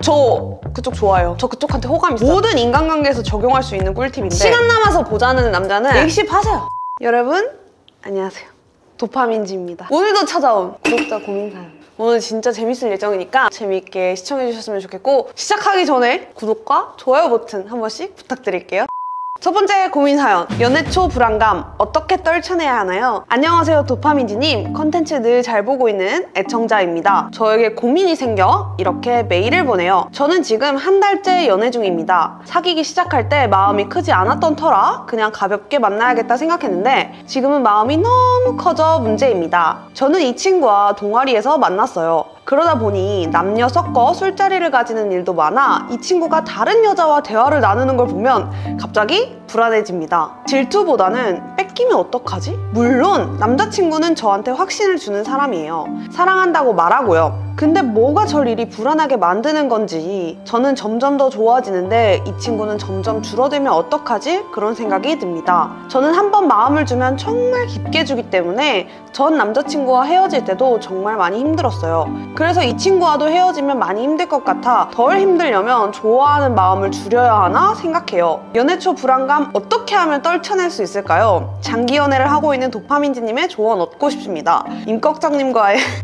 저 그쪽 좋아요. 저 그쪽한테 호감 있어요. 모든 인간관계에서 적용할 수 있는 꿀팁인데 시간 남아서 보자는 남자는 엑십하세요. 여러분 안녕하세요, 도파민지입니다. 오늘도 찾아온 구독자 고민사연, 오늘 진짜 재밌을 예정이니까 재미있게 시청해주셨으면 좋겠고, 시작하기 전에 구독과 좋아요 버튼 한 번씩 부탁드릴게요. 첫 번째 고민사연, 연애 초 불안감 어떻게 떨쳐내야 하나요? 안녕하세요, 도파민지님. 컨텐츠 늘 잘 보고 있는 애청자입니다. 저에게 고민이 생겨 이렇게 메일을 보내요. 저는 지금 한 달째 연애 중입니다. 사귀기 시작할 때 마음이 크지 않았던 터라 그냥 가볍게 만나야겠다 생각했는데 지금은 마음이 너무 커져 문제입니다. 저는 이 친구와 동아리에서 만났어요. 그러다 보니 남녀 섞어 술자리를 가지는 일도 많아 이 친구가 다른 여자와 대화를 나누는 걸 보면 갑자기 불안해집니다. 질투보다는 뺏기면 어떡하지? 물론 남자친구는 저한테 확신을 주는 사람이에요. 사랑한다고 말하고요. 근데 뭐가 절 이리 불안하게 만드는 건지, 저는 점점 더 좋아지는데 이 친구는 점점 줄어들면 어떡하지? 그런 생각이 듭니다. 저는 한번 마음을 주면 정말 깊게 주기 때문에 전 남자친구와 헤어질 때도 정말 많이 힘들었어요. 그래서 이 친구와도 헤어지면 많이 힘들 것 같아 덜 힘들려면 좋아하는 마음을 줄여야 하나 생각해요. 연애 초 불안감 어떻게 하면 떨쳐낼 수 있을까요? 장기 연애를 하고 있는 도파민지님의 조언 얻고 싶습니다.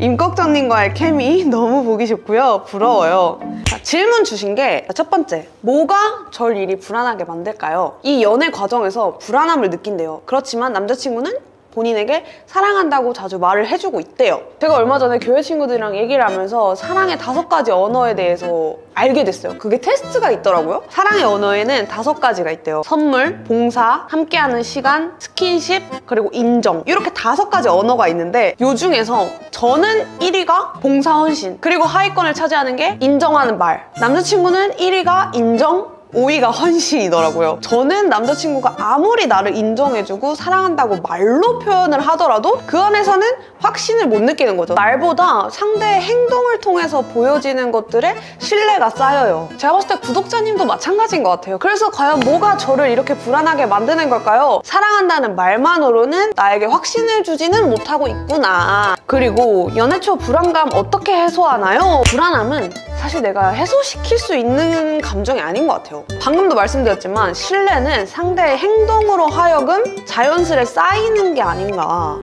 임꺽정님과의 케미 너무 보기 좋고요. 부러워요. 자, 질문 주신 게 첫 번째, 뭐가 절 이리 불안하게 만들까요? 이 연애 과정에서 불안함을 느낀대요. 그렇지만 남자친구는 본인에게 사랑한다고 자주 말을 해주고 있대요. 제가 얼마 전에 교회 친구들이랑 얘기를 하면서 사랑의 5가지 언어에 대해서 알게 됐어요. 그게 테스트가 있더라고요. 사랑의 언어에는 5가지가 있대요. 선물, 봉사, 함께하는 시간, 스킨십, 그리고 인정, 이렇게 5가지 언어가 있는데 요 중에서 저는 1위가 봉사 헌신, 그리고 하위권을 차지하는 게 인정하는 말. 남자친구는 1위가 인정, 5위가 헌신이더라고요. 저는 남자친구가 아무리 나를 인정해주고 사랑한다고 말로 표현을 하더라도 그 안에서는 확신을 못 느끼는 거죠. 말보다 상대의 행동을 통해서 보여지는 것들에 신뢰가 쌓여요. 제가 봤을 때 구독자님도 마찬가지인 것 같아요. 그래서 과연 뭐가 저를 이렇게 불안하게 만드는 걸까요? 사랑한다는 말만으로는 나에게 확신을 주지는 못하고 있구나. 그리고 연애 초 불안감 어떻게 해소하나요? 불안함은 사실 내가 해소시킬 수 있는 감정이 아닌 것 같아요. 방금도 말씀드렸지만 신뢰는 상대의 행동으로 하여금 자연스레 쌓이는 게 아닌가.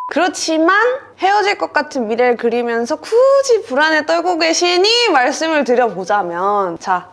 그렇지만 헤어질 것 같은 미래를 그리면서 굳이 불안에 떨고 계시니 말씀을 드려보자면, 자,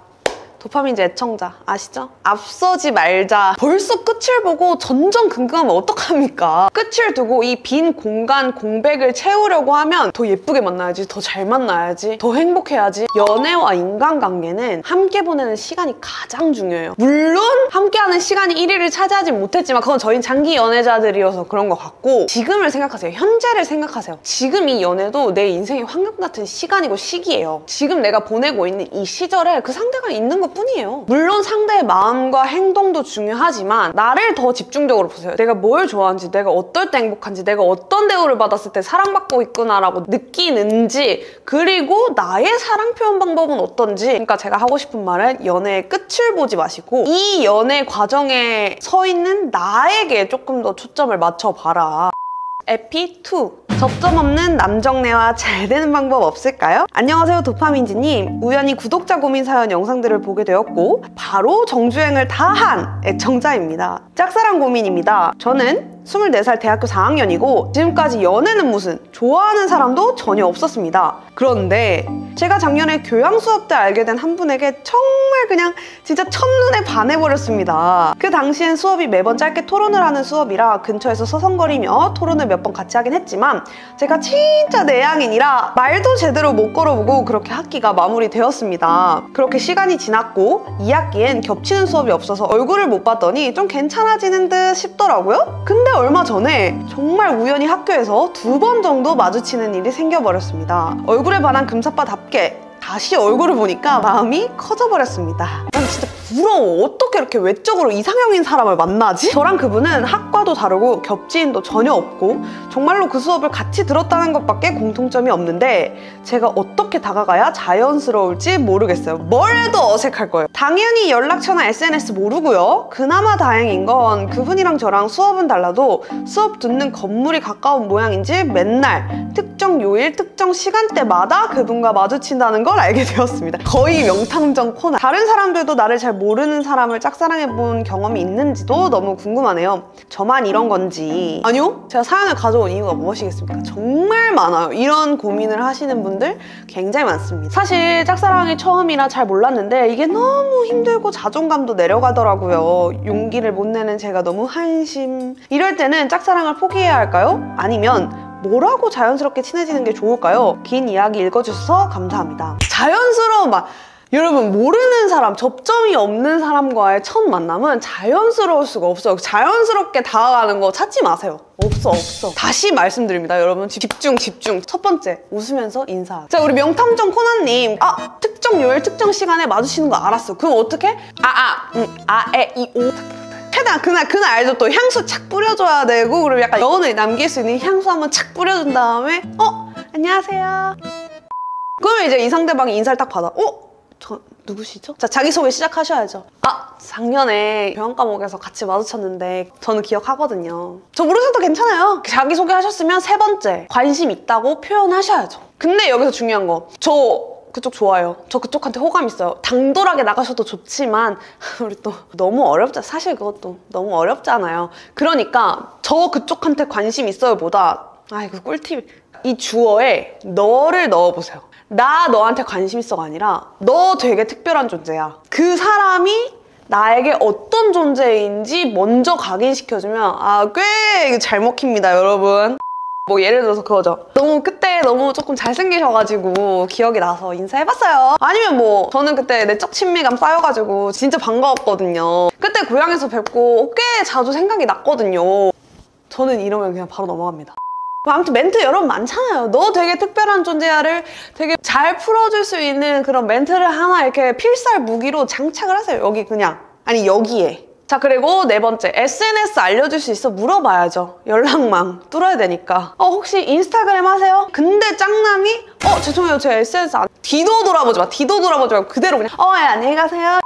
도파민지 애청자 아시죠? 앞서지 말자. 벌써 끝을 보고 전전긍긍하면 어떡합니까? 끝을 두고 이 빈 공간, 공백을 채우려고 하면 더 예쁘게 만나야지, 더 잘 만나야지, 더 행복해야지. 연애와 인간관계는 함께 보내는 시간이 가장 중요해요. 물론 함께하는 시간이 1위를 차지하지 못했지만 그건 저희 장기 연애자들이어서 그런 것 같고, 지금을 생각하세요. 현재를 생각하세요. 지금 이 연애도 내 인생의 황금 같은 시간이고 시기예요. 지금 내가 보내고 있는 이 시절에 그 상대가 있는 것 뿐이에요. 물론 상대의 마음과 행동도 중요하지만 나를 더 집중적으로 보세요. 내가 뭘 좋아하는지, 내가 어떨 때 행복한지, 내가 어떤 대우를 받았을 때 사랑받고 있구나라고 느끼는지, 그리고 나의 사랑 표현 방법은 어떤지. 그러니까 제가 하고 싶은 말은 연애의 끝을 보지 마시고 이 연애 과정에 서 있는 나에게 조금 더 초점을 맞춰봐라. 에피 2. 접점 없는 남정네와 잘 되는 방법 없을까요? 안녕하세요, 도파민지님. 우연히 구독자 고민 사연 영상들을 보게 되었고 바로 정주행을 다 한 애청자입니다. 짝사랑 고민입니다. 저는 24살 대학교 4학년이고 지금까지 연애는 무슨, 좋아하는 사람도 전혀 없었습니다. 그런데 제가 작년에 교양 수업 때 알게 된 한 분에게 정말 그냥 진짜 첫눈에 반해버렸습니다. 그 당시엔 수업이 매번 짧게 토론을 하는 수업이라 근처에서 서성거리며 토론을 몇 번 같이 하긴 했지만 제가 진짜 내향인이라 말도 제대로 못 걸어보고 그렇게 학기가 마무리되었습니다. 그렇게 시간이 지났고 2학기엔 겹치는 수업이 없어서 얼굴을 못 봤더니 좀 괜찮아지는 듯 싶더라고요. 근데 얼마 전에 정말 우연히 학교에서 2번 정도 마주치는 일이 생겨버렸습니다. 얼굴에 반한 금사빠답게 다시 얼굴을 보니까 마음이 커져버렸습니다. 난 진짜 부러워. 어떻게 이렇게 외적으로 이상형인 사람을 만나지? 저랑 그분은 학과도 다르고 겹지인도 전혀 없고 정말로 그 수업을 같이 들었다는 것밖에 공통점이 없는데 제가 어떻게 다가가야 자연스러울지 모르겠어요. 뭘 해도 어색할 거예요. 당연히 연락처나 SNS 모르고요. 그나마 다행인 건 그분이랑 저랑 수업은 달라도 수업 듣는 건물이 가까운 모양인지 맨날 특정 요일, 특정 시간대마다 그분과 마주친다는 걸 알게 되었습니다. 거의 명탐정 코난. 다른 사람들도 나를 잘 모르는 사람을 짝사랑해본 경험이 있는지도 너무 궁금하네요. 저만 이런 건지. 아니요, 제가 사연을 가져온 이유가 무엇이겠습니까? 정말 많아요. 이런 고민을 하시는 분들 굉장히 많습니다. 사실 짝사랑이 처음이라 잘 몰랐는데 이게 너무 힘들고 자존감도 내려가더라고요. 용기를 못 내는 제가 너무 한심. 이럴 때는 짝사랑을 포기해야 할까요? 아니면 뭐라고 자연스럽게 친해지는 게 좋을까요? 긴 이야기 읽어주셔서 감사합니다. 자연스러운 여러분, 모르는 사람, 접점이 없는 사람과의 첫 만남은 자연스러울 수가 없어요. 자연스럽게 다가가는 거 찾지 마세요. 없어. 다시 말씀드립니다. 여러분, 집중. 첫 번째, 웃으면서 인사. 자, 우리 명탐정 코난님, 특정 요일, 특정 시간에 마주치는 거 알았어. 그럼 어떻게? 이, 오. 최대한 그날 알죠? 또 향수 착 뿌려줘야 되고, 그리고 약간 여운을 남길 수 있는 향수 한번 착 뿌려준 다음에, 안녕하세요. 그러면 이제 이 상대방이 인사를 딱 받아. 저 누구시죠? 자, 자기소개 시작하셔야죠. 작년에 교양 과목에서 같이 마주쳤는데 저는 기억하거든요. 저 모르셔도 괜찮아요. 자기소개 하셨으면 세 번째, 관심 있다고 표현하셔야죠. 근데 여기서 중요한 거, 저 그쪽 좋아요. 저 그쪽한테 호감 있어요. 당돌하게 나가셔도 좋지만 우리 또 너무 어렵죠. 사실 그것도 너무 어렵잖아요. 그러니까 저 그쪽한테 관심 있어요 보다 이거 꿀팁. 이 주어에 너를 넣어보세요. 나 너한테 관심 있어가 아니라 너 되게 특별한 존재야. 그 사람이 나에게 어떤 존재인지 먼저 각인시켜주면 꽤 잘 먹힙니다, 여러분. 뭐 예를 들어서 그거죠. 그때 너무 조금 잘생기셔가지고 기억이 나서 인사해봤어요. 아니면 저는 그때 내적 친밀감 쌓여가지고 진짜 반가웠거든요. 그때 고향에서 뵙고 꽤 자주 생각이 났거든요. 저는 이러면 그냥 바로 넘어갑니다. 아무튼 멘트 여러분 많잖아요. 너 되게 특별한 존재야를 되게 잘 풀어줄 수 있는 그런 멘트를 하나 이렇게 필살 무기로 장착을 하세요. 여기 그냥. 여기에. 자, 그리고 네 번째, SNS 알려줄 수 있어? 물어봐야죠. 연락망 뚫어야 되니까. 혹시 인스타그램 하세요? 근데 짱남이 죄송해요, 제 SNS 안. 뒤도 돌아보지 말고 그대로 그냥 안녕히 가세요.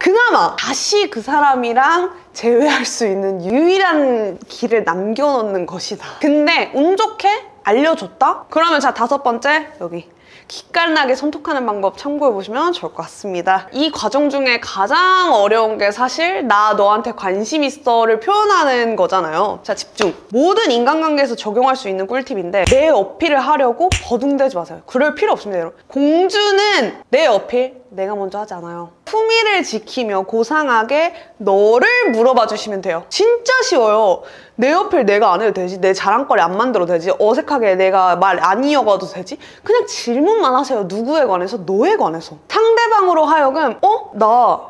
그나마 다시 그 사람이랑 재회할 수 있는 유일한 길을 남겨놓는 것이다. 근데 운 좋게 알려줬다? 그러면 자, 다섯 번째, 여기 기깔나게 손톱하는 방법 참고해보시면 좋을 것 같습니다. 이 과정 중에 가장 어려운 게 사실 나 너한테 관심 있어를 표현하는 거잖아요. 자, 집중. 모든 인간관계에서 적용할 수 있는 꿀팁인데 내 어필을 하려고 버둥대지 마세요. 그럴 필요 없습니다, 여러분. 공주는 내 어필 내가 먼저 하지 않아요. 품위를 지키며 고상하게 너를 물어봐 주시면 돼요. 진짜 쉬워요. 내 어필 내가 안 해도 되지? 내 자랑거리 안 만들어도 되지? 어색하게 내가 말 안 이어가도 되지? 그냥 질문만 하세요. 누구에 관해서? 너에 관해서. 상대방으로 하여금 나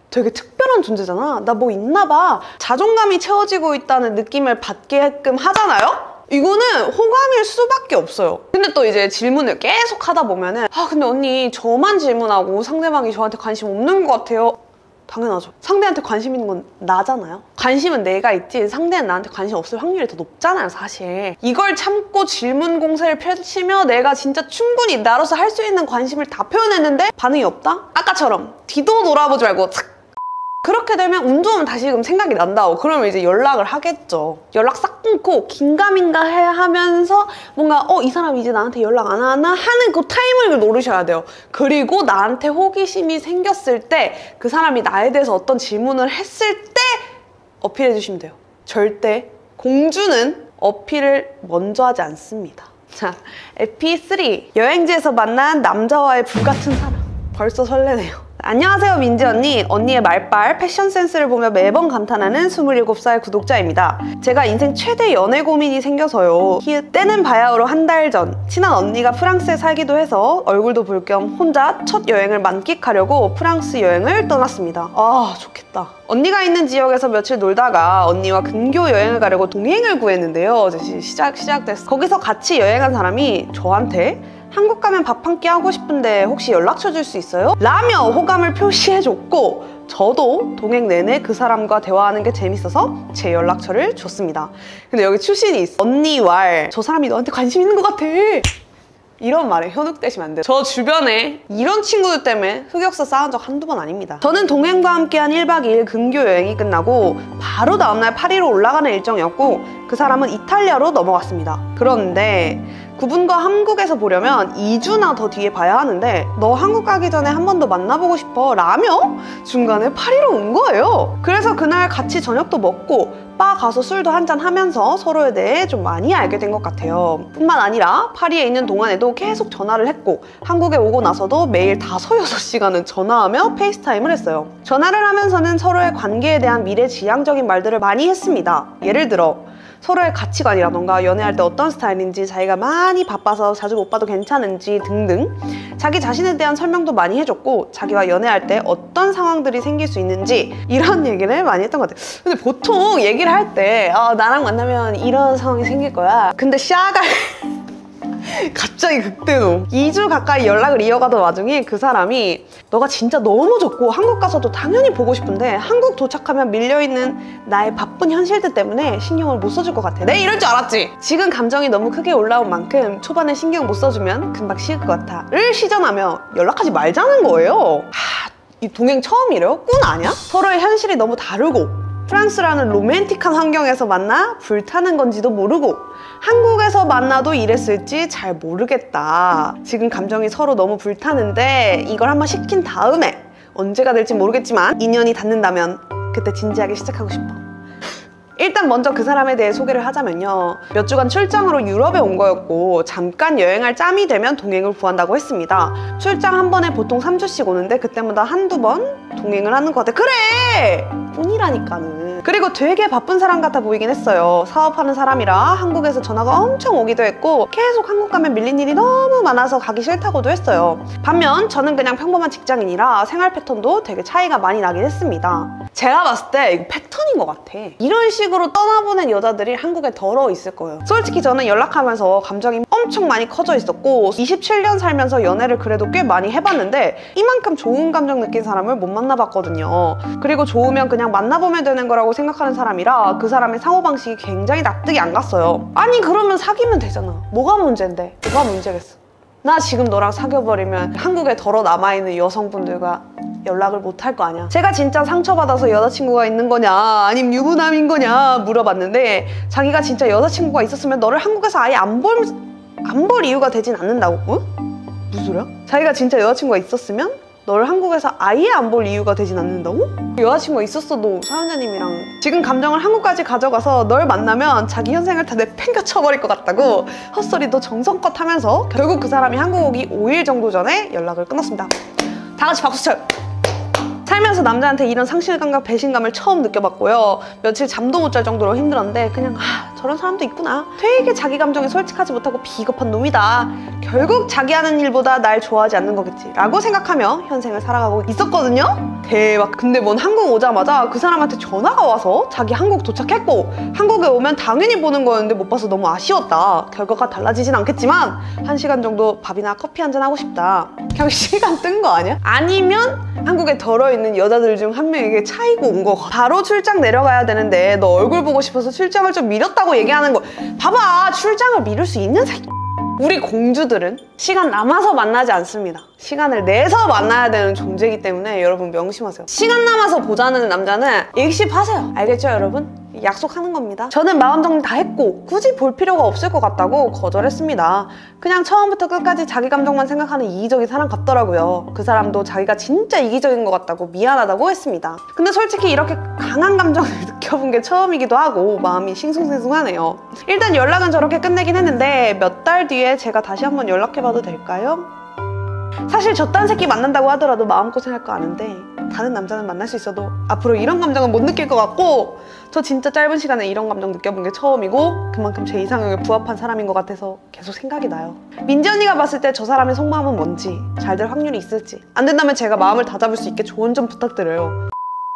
되게 특별한 존재잖아. 나 뭐 있나 봐. 자존감이 채워지고 있다는 느낌을 받게끔 하잖아요? 이거는 호감일 수밖에 없어요. 근데 또 이제 질문을 계속 하다 보면은 근데 언니 저만 질문하고 상대방이 저한테 관심 없는 것 같아요. 당연하죠. 상대한테 관심 있는 건 나잖아요. 관심은 내가 있지 상대는 나한테 관심 없을 확률이 더 높잖아요, 사실. 이걸 참고 질문 공세를 펼치며 내가 진짜 충분히 나로서 할 수 있는 관심을 다 표현했는데 반응이 없다? 아까처럼 뒤도 돌아보지 말고 그렇게 되면 운 좋으면 다시금 생각이 난다고. 그러면 이제 연락을 하겠죠. 연락 싹 끊고 긴가민가 하면서 뭔가 이 사람이 이제 나한테 연락 안 하나 하는 그 타이밍을 노리셔야 돼요. 그리고 나한테 호기심이 생겼을 때 그 사람이 나에 대해서 어떤 질문을 했을 때 어필해 주시면 돼요. 절대 공주는 어필을 먼저 하지 않습니다. 자, 에피 3. 여행지에서 만난 남자와의 불같은 사랑. 벌써 설레네요. 안녕하세요, 민지 언니. 언니의 말빨, 패션 센스를 보며 매번 감탄하는 27살 구독자입니다. 제가 인생 최대 연애 고민이 생겨서요. 때는 바야흐로 한 달 전 친한 언니가 프랑스에 살기도 해서 얼굴도 볼 겸 혼자 첫 여행을 만끽하려고 프랑스 여행을 떠났습니다. 좋겠다. 언니가 있는 지역에서 며칠 놀다가 언니와 근교 여행을 가려고 동행을 구했는데요. 이제 시작됐어. 거기서 같이 여행한 사람이 저한테 한국 가면 밥 한 끼 하고 싶은데 혹시 연락처 줄 수 있어요? 라며 호감을 표시해줬고 저도 동행 내내 그 사람과 대화하는 게 재밌어서 제 연락처를 줬습니다. 근데 여기 추신이 있어. 언니 왈, 저 사람이 너한테 관심 있는 것 같아. 이런 말에 현혹되시면 안 돼요. 저 주변에 이런 친구들 때문에 흑역사 쌓은 적 한두 번 아닙니다. 저는 동행과 함께한 1박 2일 근교 여행이 끝나고 바로 다음날 파리로 올라가는 일정이었고 그 사람은 이탈리아로 넘어갔습니다. 그런데 그분과 한국에서 보려면 2주나 더 뒤에 봐야 하는데 너 한국 가기 전에 한 번 더 만나보고 싶어 라며 중간에 파리로 온 거예요. 그래서 그날 같이 저녁도 먹고 바 가서 술도 한잔 하면서 서로에 대해 좀 많이 알게 된 것 같아요. 뿐만 아니라 파리에 있는 동안에도 계속 전화를 했고 한국에 오고 나서도 매일 5-6시간은 전화하며 페이스타임을 했어요. 전화를 하면서는 서로의 관계에 대한 미래지향적인 말들을 많이 했습니다. 예를 들어 서로의 가치관이라던가 연애할 때 어떤 스타일인지, 자기가 많이 바빠서 자주 못 봐도 괜찮은지 등등 자기 자신에 대한 설명도 많이 해줬고 자기와 연애할 때 어떤 상황들이 생길 수 있는지 이런 얘기를 많이 했던 것 같아요. 근데 보통 얘기를 할 때 나랑 만나면 이런 상황이 생길 거야. 근데 샤가 갑자기 극대노 2주 가까이 연락을 이어가던 와중에 그 사람이 너가 진짜 너무 좋고 한국 가서도 당연히 보고 싶은데 한국 도착하면 밀려있는 나의 바쁜 현실들 때문에 신경을 못 써줄 것 같아. 내 이럴 줄 알았지? 지금 감정이 너무 크게 올라온 만큼 초반에 신경 못 써주면 금방 식을 것 같아 를 시전하며 연락하지 말자는 거예요. 이 동행 처음이래요? 꾼 아냐? 서로의 현실이 너무 다르고 프랑스라는 로맨틱한 환경에서 만나 불타는 건지도 모르고 한국에서 만나도 이랬을지 잘 모르겠다. 지금 감정이 서로 너무 불타는데 이걸 한번 식힌 다음에 언제가 될지 모르겠지만 인연이 닿는다면 그때 진지하게 시작하고 싶어. 일단 먼저 그 사람에 대해 소개를 하자면요. 몇 주간 출장으로 유럽에 온 거였고 잠깐 여행할 짬이 되면 동행을 구한다고 했습니다. 출장 한 번에 보통 3주씩 오는데 그때마다 한두 번 동행을 하는 것 같아. 그래! 뿐이라니까는. 그리고 되게 바쁜 사람 같아 보이긴 했어요. 사업하는 사람이라 한국에서 전화가 엄청 오기도 했고 계속 한국 가면 밀린 일이 너무 많아서 가기 싫다고도 했어요. 반면 저는 그냥 평범한 직장인이라 생활 패턴도 되게 차이가 많이 나긴 했습니다. 제가 봤을 때 이거 패턴인 것 같아. 이런 식으로 떠나보낸 여자들이 한국에 덜어 있을 거예요. 솔직히 저는 연락하면서 감정이 엄청 많이 커져 있었고 27년 살면서 연애를 그래도 꽤 많이 해봤는데 이만큼 좋은 감정 느낀 사람을 못 만나봤거든요. 그리고 좋으면 그냥 만나보면 되는 거라고 생각하는 사람이라 그 사람의 사고방식이 굉장히 납득이 안 갔어요. 아니 그러면 사귀면 되잖아. 뭐가 문제인데? 뭐가 문제겠어? 나 지금 너랑 사귀어버리면 한국에 덜어 남아있는 여성분들과 연락을 못 할 거 아니야. 제가 진짜 상처받아서 여자친구가 있는 거냐 아니면 유부남인 거냐 물어봤는데 자기가 진짜 여자친구가 있었으면 너를 한국에서 아예 안 볼 이유가 되진 않는다고. 어? 무슨 소리야? 자기가 진짜 여자친구가 있었으면 너를 한국에서 아예 안 볼 이유가 되진 않는다고? 여자친구가 있었어도 사연자님이랑 지금 감정을 한국까지 가져가서 널 만나면 자기 현생을 다 내팽겨쳐버릴 것 같다고 헛소리도 정성껏 하면서 결국 그 사람이 한국 오기 5일 정도 전에 연락을 끊었습니다. 다 같이 박수 쳐요. 살면서 남자한테 이런 상실감과 배신감을 처음 느껴봤고요. 며칠 잠도 못 잘 정도로 힘들었는데 그냥 저런 사람도 있구나. 되게 자기 감정에 솔직하지 못하고 비겁한 놈이다. 결국 자기 하는 일보다 날 좋아하지 않는 거겠지 라고 생각하며 현생을 살아가고 있었거든요. 대박. 근데 뭔 한국 오자마자 그 사람한테 전화가 와서 자기 한국 도착했고 한국에 오면 당연히 보는 거였는데 못 봐서 너무 아쉬웠다. 결과가 달라지진 않겠지만 1시간 정도 밥이나 커피 한잔 하고 싶다. 그냥 시간 뜬 거 아니야? 아니면 한국에 덜어있는 여자들 중 한 명에게 차이고 온 거. 바로 출장 내려가야 되는데 너 얼굴 보고 싶어서 출장을 좀 미뤘다고 얘기하는 거. 봐봐, 출장을 미룰 수 있는 새끼. 우리 공주들은 시간 남아서 만나지 않습니다. 시간을 내서 만나야 되는 존재이기 때문에 여러분 명심하세요. 시간 남아서 보자는 남자는 일십하세요. 알겠죠 여러분? 약속하는 겁니다. 저는 마음 정리 다 했고 굳이 볼 필요가 없을 것 같다고 거절했습니다. 그냥 처음부터 끝까지 자기 감정만 생각하는 이기적인 사람 같더라고요. 그 사람도 자기가 진짜 이기적인 것 같다고 미안하다고 했습니다. 근데 솔직히 이렇게 강한 감정을 느껴본 게 처음이기도 하고 마음이 싱숭생숭하네요. 일단 연락은 저렇게 끝내긴 했는데 몇 달 뒤에 제가 다시 한번 연락해봐도 될까요? 사실 저딴 새끼 만난다고 하더라도 마음고생할 거 아는데 다른 남자는 만날 수 있어도 앞으로 이런 감정은 못 느낄 것 같고 저 진짜 짧은 시간에 이런 감정 느껴본 게 처음이고 그만큼 제 이상형에 부합한 사람인 것 같아서 계속 생각이 나요. 민지 언니가 봤을 때 저 사람의 속마음은 뭔지, 잘 될 확률이 있을지, 안 된다면 제가 마음을 다잡을 수 있게 조언 좀 부탁드려요.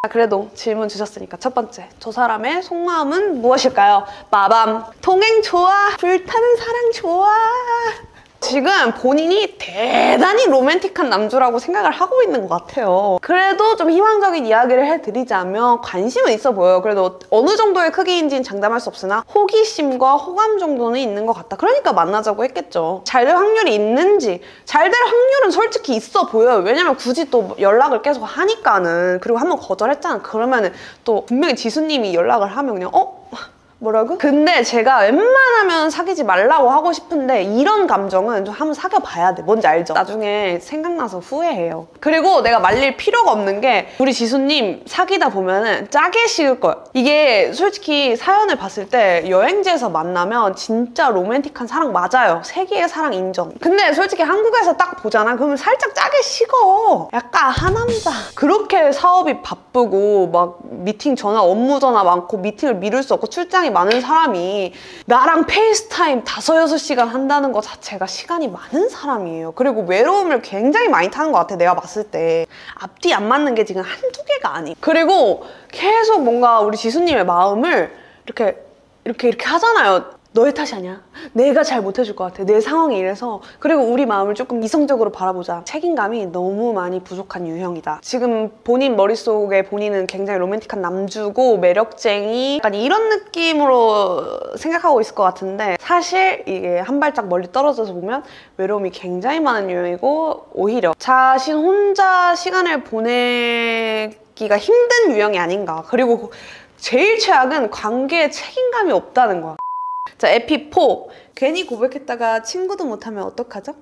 그래도 질문 주셨으니까 첫 번째, 저 사람의 속마음은 무엇일까요? 빠밤! 동행 좋아! 불타는 사랑 좋아! 지금 본인이 대단히 로맨틱한 남주라고 생각을 하고 있는 것 같아요. 그래도 좀 희망적인 이야기를 해드리자면 관심은 있어 보여요. 그래도 어느 정도의 크기인지는 장담할 수 없으나 호기심과 호감 정도는 있는 것 같다. 그러니까 만나자고 했겠죠. 잘 될 확률이 있는지, 잘 될 확률은 솔직히 있어 보여요. 왜냐면 굳이 또 연락을 계속 하니까는. 그리고 한번 거절했잖아. 그러면은 또 분명히 지수님이 연락을 하면 그냥 뭐라고? 근데 제가 웬만하면 사귀지 말라고 하고 싶은데 이런 감정은 좀 한번 사귀어봐야 돼. 뭔지 알죠? 나중에 생각나서 후회해요. 그리고 내가 말릴 필요가 없는 게 우리 지수님 사귀다 보면은 짜게 식을 거야. 이게 솔직히 사연을 봤을 때 여행지에서 만나면 진짜 로맨틱한 사랑 맞아요. 세계의 사랑 인정. 근데 솔직히 한국에서 딱 보잖아. 그러면 살짝 짜게 식어. 약간 하남자. 그렇게 사업이 바쁘고 막 미팅 전화, 업무 전화 많고 미팅을 미룰 수 없고 출장이 많은 사람이 나랑 페이스타임 5-6시간 한다는 것 자체가 시간이 많은 사람이에요. 그리고 외로움을 굉장히 많이 타는 것 같아. 내가 봤을 때 앞뒤 안 맞는 게 지금 한두 개가 아니. 그리고 계속 뭔가 우리 지수님의 마음을 이렇게 하잖아요. 너의 탓이 아니야. 내가 잘 못해줄 것 같아. 내 상황이 이래서. 그리고 우리 마음을 조금 이성적으로 바라보자. 책임감이 너무 많이 부족한 유형이다. 지금 본인 머릿속에 본인은 굉장히 로맨틱한 남주고 매력쟁이 약간 이런 느낌으로 생각하고 있을 것 같은데 사실 이게 한 발짝 멀리 떨어져서 보면 외로움이 굉장히 많은 유형이고 오히려 자신 혼자 시간을 보내기가 힘든 유형이 아닌가. 그리고 제일 최악은 관계에 책임감이 없다는 거야. 자, 에피4. 괜히 고백했다가 친구도 못하면 어떡하죠?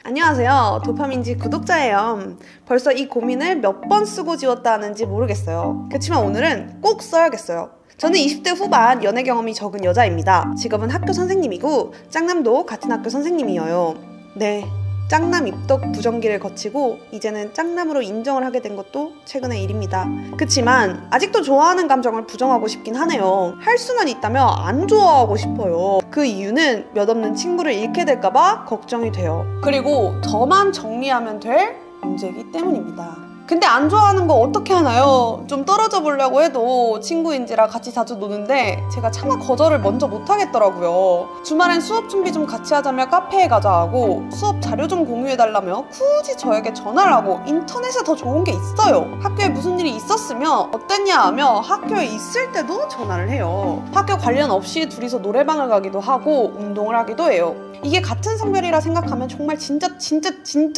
안녕하세요. 도파민지 구독자예요. 벌써 이 고민을 몇 번 쓰고 지웠다는지 모르겠어요. 그렇지만 오늘은 꼭 써야겠어요. 저는 20대 후반 연애 경험이 적은 여자입니다. 직업은 학교 선생님이고 짱남도 같은 학교 선생님이에요. 네, 짱남 입덕 부정기를 거치고 이제는 짱남으로 인정을 하게 된 것도 최근의 일입니다. 그치만 아직도 좋아하는 감정을 부정하고 싶긴 하네요. 할 수만 있다면 안 좋아하고 싶어요. 그 이유는 몇 없는 친구를 잃게 될까봐 걱정이 돼요. 그리고 저만 정리하면 될 문제이기 때문입니다. 근데 안 좋아하는 거 어떻게 하나요? 좀 떨어져 보려고 해도 친구인지라 같이 자주 노는데 제가 차마 거절을 먼저 못 하겠더라고요. 주말엔 수업 준비 좀 같이 하자며 카페에 가자 하고 수업 자료 좀 공유해달라며 굳이 저에게 전화를 하고 인터넷에 더 좋은 게 있어요. 학교에 무슨 일이 있었으면 어땠냐 하며 학교에 있을 때도 전화를 해요. 학교 관련 없이 둘이서 노래방을 가기도 하고 운동을 하기도 해요. 이게 같은 성별이라 생각하면 정말 진짜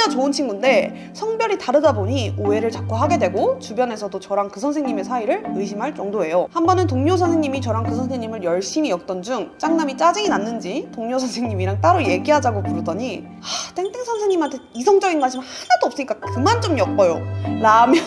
좋은 친구인데 성별이 다르다 보니 오해를 자꾸 하게 되고 주변에서도 저랑 그 선생님의 사이를 의심할 정도예요. 한 번은 동료 선생님이 저랑 그 선생님을 열심히 엮던 중 짱남이 짜증이 났는지 동료 선생님이랑 따로 얘기하자고 부르더니 땡땡 선생님한테 이성적인 관심 하나도 없으니까 그만 좀 엮어요 라며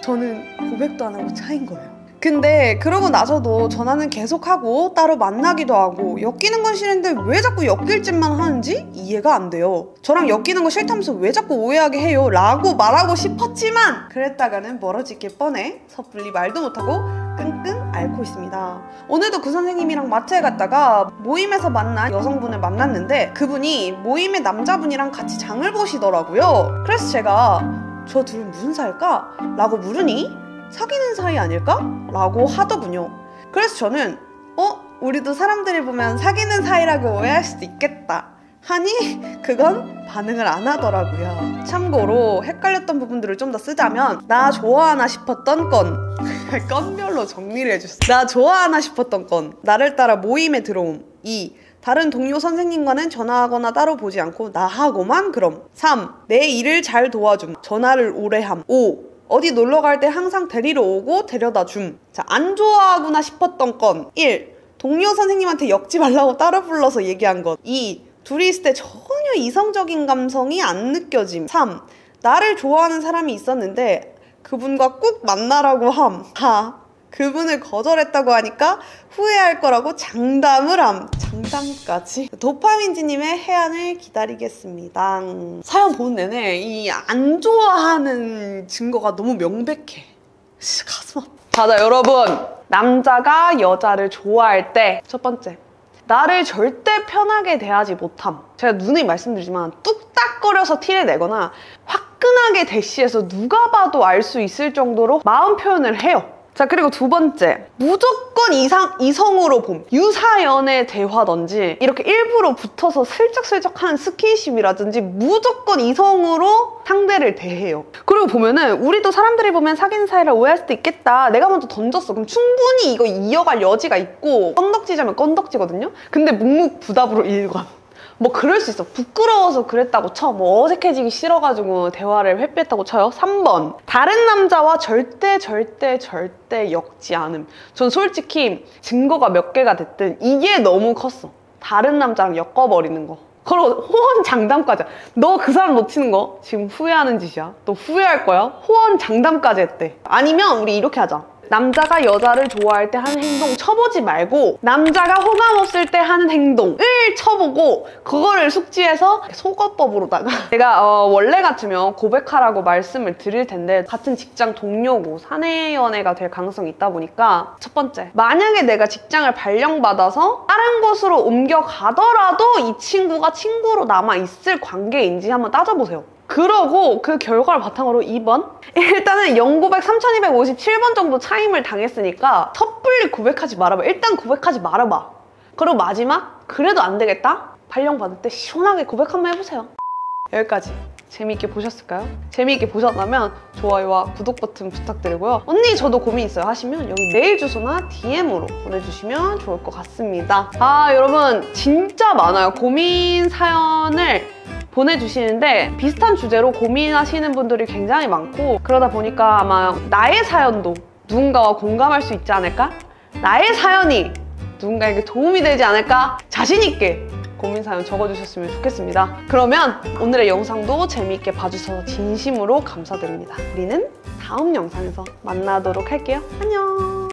저는 고백도 안 하고 차인 거예요. 근데 그러고 나서도 전화는 계속하고 따로 만나기도 하고 엮이는 건 싫은데 왜 자꾸 엮일 짓만 하는지 이해가 안 돼요. 저랑 엮이는 거 싫다면서 왜 자꾸 오해하게 해요? 라고 말하고 싶었지만 그랬다가는 멀어지길 뻔해 섣불리 말도 못하고 끙끙 앓고 있습니다. 오늘도 그 선생님이랑 마트에 갔다가 모임에서 만난 여성분을 만났는데 그분이 모임의 남자분이랑 같이 장을 보시더라고요. 그래서 제가 저 둘은 무슨 사이일까? 라고 물으니 사귀는 사이 아닐까? 라고 하더군요. 그래서 저는 우리도 사람들이 보면 사귀는 사이라고 오해할 수도 있겠다 하니 그건 반응을 안 하더라고요. 참고로 헷갈렸던 부분들을 좀 더 쓰자면 나 좋아하나 싶었던 건 건별로 정리를 해줬어. 나 좋아하나 싶었던 건 나를 따라 모임에 들어옴. 2. 다른 동료 선생님과는 전화하거나 따로 보지 않고 나하고만 그럼. 3. 내 일을 잘 도와줌. 전화를 오래 함. 5. 어디 놀러 갈 때 항상 데리러 오고 데려다 줌. 자, 안 좋아하구나 싶었던 건 1. 동료 선생님한테 엮지 말라고 따로 불러서 얘기한 것. 2. 둘이 있을 때 전혀 이성적인 감성이 안 느껴짐. 3. 나를 좋아하는 사람이 있었는데 그분과 꼭 만나라고 함. 4. 그분을 거절했다고 하니까 후회할 거라고 장담을 함. 장담까지. 도파민지님의 해안을 기다리겠습니다. 사연 보는 내내 이 안 좋아하는 증거가 너무 명백해. 가슴 아파. 자, 여러분. 남자가 여자를 좋아할 때 첫 번째. 나를 절대 편하게 대하지 못함. 제가 누누이 말씀드리지만 뚝딱거려서 티를 내거나 화끈하게 대시해서 누가 봐도 알 수 있을 정도로 마음 표현을 해요. 자, 그리고 두 번째, 무조건 이성으로 봄. 유사연애 대화든지 이렇게 일부러 붙어서 슬쩍슬쩍 하는 스킨십이라든지 무조건 이성으로 상대를 대해요. 그리고 보면은 우리도 사람들이 보면 사귀는 사이라 오해할 수도 있겠다. 내가 먼저 던졌어. 그럼 충분히 이거 이어갈 여지가 있고 건덕지자면 건덕지거든요? 근데 묵묵부답으로 일관. 뭐 그럴 수 있어. 부끄러워서 그랬다고 쳐. 뭐 어색해지기 싫어가지고 대화를 회피했다고 쳐요. 3번. 다른 남자와 절대 엮지 않음. 전 솔직히 증거가 몇 개가 됐든 이게 너무 컸어. 다른 남자랑 엮어버리는 거. 그리고 호언장담까지. 너 그 사람 놓치는 거 지금 후회하는 짓이야. 너 후회할 거야. 호언장담까지 했대. 아니면 우리 이렇게 하자. 남자가 여자를 좋아할 때 하는 행동 쳐보지 말고 남자가 호감 없을 때 하는 행동을 쳐보고 그거를 숙지해서 속어법으로다가 제가 원래 같으면 고백하라고 말씀을 드릴 텐데 같은 직장 동료고 사내 연애가 될 가능성이 있다 보니까 첫 번째, 만약에 내가 직장을 발령받아서 다른 곳으로 옮겨가더라도 이 친구가 친구로 남아있을 관계인지 한번 따져보세요. 그러고 그 결과를 바탕으로 2번, 일단은 영고백 3257번 정도 차임을 당했으니까 섣불리 고백하지 말아봐. 일단 고백하지 말아봐. 그리고 마지막, 그래도 안 되겠다? 발령받을 때 시원하게 고백 한번 해보세요. 여기까지 재미있게 보셨을까요? 재미있게 보셨다면 좋아요와 구독 버튼 부탁드리고요. 언니 저도 고민 있어요 하시면 여기 메일 주소나 DM으로 보내주시면 좋을 것 같습니다. 아, 여러분 진짜 많아요. 고민 사연을 보내주시는데 비슷한 주제로 고민하시는 분들이 굉장히 많고 그러다 보니까 아마 나의 사연도 누군가와 공감할 수 있지 않을까? 나의 사연이 누군가에게 도움이 되지 않을까? 자신있게 고민 사연 적어주셨으면 좋겠습니다. 그러면 오늘의 영상도 재미있게 봐주셔서 진심으로 감사드립니다. 우리는 다음 영상에서 만나도록 할게요. 안녕!